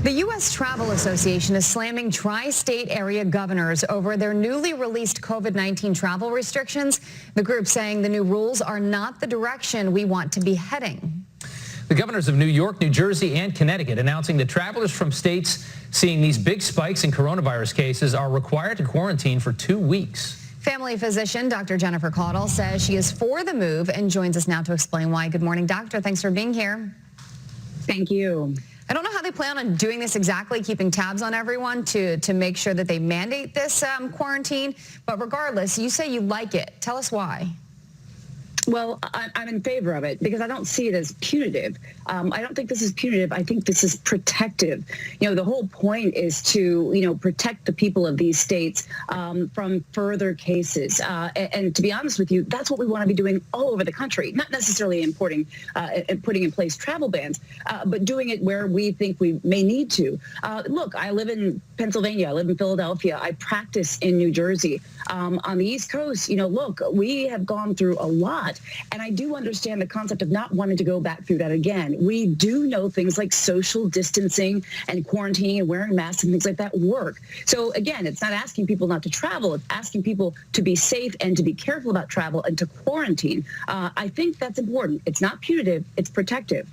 The U.S. Travel Association is slamming tri-state area governors over their newly released COVID-19 travel restrictions. The group saying the new rules are not the direction we want to be heading. The governors of New York, New Jersey, and Connecticut announcing that travelers from states seeing these big spikes in coronavirus cases are required to quarantine for 2 weeks. Family physician Dr. Jennifer Caudle says she is for the move and joins us now to explain why. Good morning, doctor. Thanks for being here. Thank you. I don't know how they plan on doing this exactly, keeping tabs on everyone to make sure that they mandate this quarantine. But regardless, you say you like it. Tell us why. Well, I'm in favor of it because I don't see it as punitive. I don't think this is punitive. I think this is protective. You know, the whole point is to, protect the people of these states from further cases. And to be honest with you, that's what we want to be doing all over the country, not necessarily putting in place travel bans, but doing it where we think we may need to. Look, I live in Pennsylvania. I live in Philadelphia. I practice in New Jersey. On the East Coast, look, we have gone through a lot. And I do understand the concept of not wanting to go back through that again. We do know things like social distancing and quarantining and wearing masks and things like that work. So again, it's not asking people not to travel. It's asking people to be safe and to be careful about travel and to quarantine. I think that's important. It's not punitive. It's protective.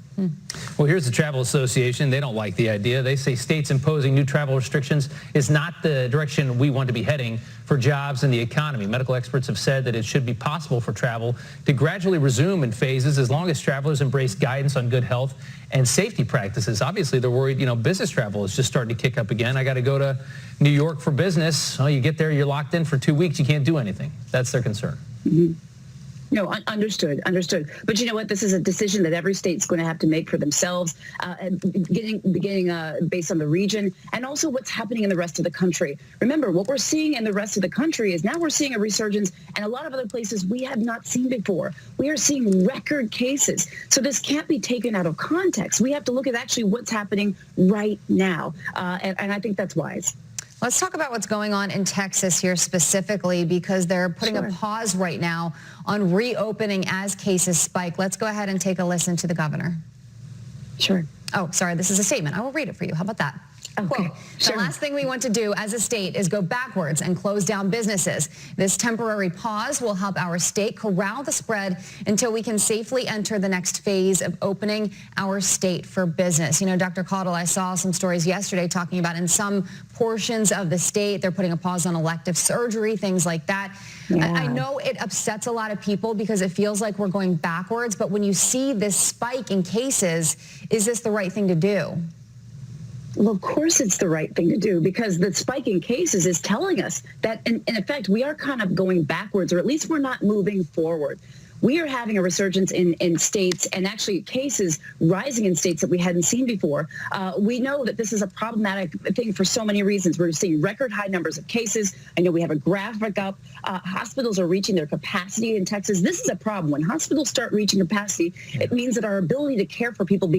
Well, here's the Travel Association. They don't like the idea. They say states imposing new travel restrictions is not the direction we want to be heading for jobs and the economy. Medical experts have said that it should be possible for travel to gradually resume in phases as long as travelers embrace guidance on good health and safety practices. Obviously, they're worried, business travel is just starting to kick up again. I got to go to New York for business. Oh, you get there, you're locked in for 2 weeks. You can't do anything. That's their concern. Mm-hmm. No, understood. But you know what? This is a decision that every state's going to have to make for themselves, beginning based on the region and also what's happening in the rest of the country. Remember, what we're seeing in the rest of the country is now we're seeing a resurgence and a lot of other places we have not seen before. We are seeing record cases. So this can't be taken out of context. We have to look at actually what's happening right now. And I think that's wise. Let's talk about what's going on in Texas here specifically because they're putting a pause right now on reopening as cases spike. Let's go ahead and take a listen to the governor. Sure. Oh, sorry, this is a statement. I will read it for you. How about that? Okay. Quote, the last thing we want to do as a state is go backwards and close down businesses. This temporary pause will help our state corral the spread until we can safely enter the next phase of opening our state for business. Dr. Caudle, I saw some stories yesterday talking about in some portions of the state, they're putting a pause on elective surgery, things like that. Yeah. I know it upsets a lot of people because it feels like we're going backwards, but when you see this spike in cases, is this the right thing to do? Well, of course it's the right thing to do because the spike in cases is telling us that, in effect, we are kind of going backwards, or at least we're not moving forward. We are having a resurgence in states and actually cases rising in states that we hadn't seen before. We know that this is a problematic thing for so many reasons. We're seeing record high numbers of cases. I know we have a graphic up. Hospitals are reaching their capacity in Texas. This is a problem. When hospitals start reaching capacity, it means that our ability to care for people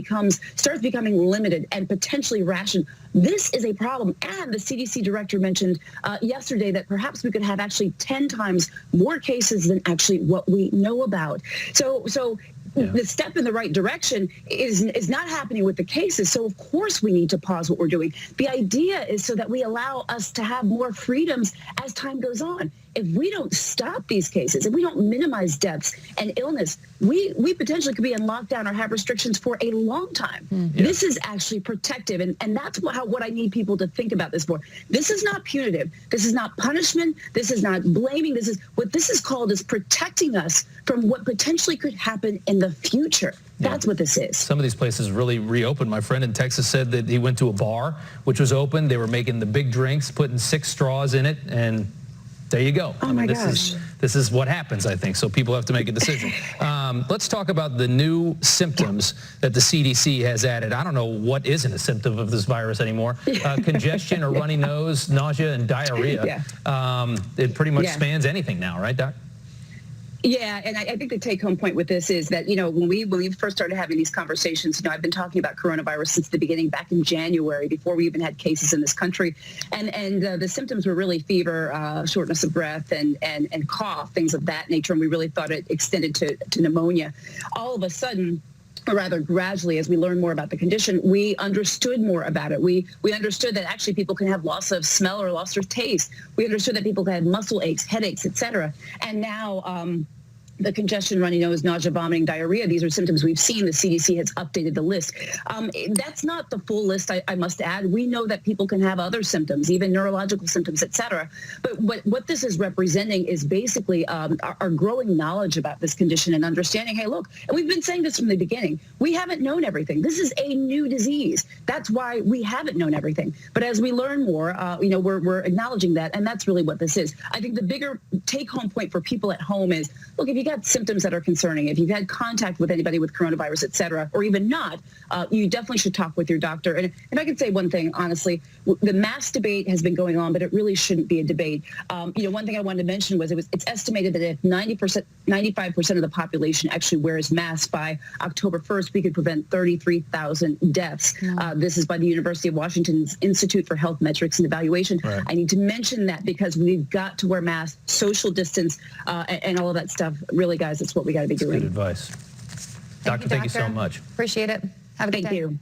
starts becoming limited and potentially rationed. This is a problem. And the CDC director mentioned yesterday that perhaps we could have actually 10 times more cases than actually what we know about. So the step in the right direction is not happening with the cases. So, of course, we need to pause what we're doing. The idea is so that we allow us to have more freedoms as time goes on. If we don't stop these cases, if we don't minimize deaths and illness, we potentially could be in lockdown or have restrictions for a long time. Yeah. This is actually protective, and that's what I need people to think about this for. This is not punitive. This is not punishment. This is not blaming. This is what this is called is protecting us from what potentially could happen in the future. That's what this is. Some of these places really reopened. My friend in Texas said that he went to a bar, which was open. They were making the big drinks, putting 6 straws in it, and there you go. Oh, my gosh. This is what happens, I think, so people have to make a decision. Let's talk about the new symptoms that the CDC has added. I don't know what isn't a symptom of this virus anymore. Congestion or runny nose, nausea, and diarrhea. It pretty much spans anything now, right, Doc? Yeah, and I think the take-home point with this is that, when we first started having these conversations, I've been talking about coronavirus since the beginning, back in January, before we even had cases in this country. And the symptoms were really fever, shortness of breath, and cough, things of that nature. And we really thought it extended to pneumonia. All of a sudden, or rather gradually, as we learn more about the condition, we understood more about it. We understood that actually people can have loss of smell or loss of taste. We understood that people can have muscle aches, headaches, etc. And now the congestion, runny nose, nausea, vomiting, diarrhea, these are symptoms we've seen. The CDC has updated the list. That's not the full list, I must add. We know that people can have other symptoms, even neurological symptoms, et cetera. But what this is representing is basically our growing knowledge about this condition and understanding, hey, look, and we've been saying this from the beginning, we haven't known everything. This is a new disease. That's why we haven't known everything. But as we learn more, we're acknowledging that, and that's really what this is. I think the bigger take-home point for people at home is, look, if you got symptoms that are concerning, if you've had contact with anybody with coronavirus, et cetera, or even not, you definitely should talk with your doctor. And if I could say one thing, honestly, the mask debate has been going on, but it really shouldn't be a debate. One thing I wanted to mention was it's estimated that if 95% of the population actually wears masks by October 1st, we could prevent 33,000 deaths. This is by the University of Washington's Institute for Health Metrics and Evaluation. Right. I need to mention that because we've got to wear masks, social distance, and all of that stuff. Really, guys, that's what we got to be doing. Good advice. Doctor, thank you so much. Appreciate it. Have a good day. Thank you.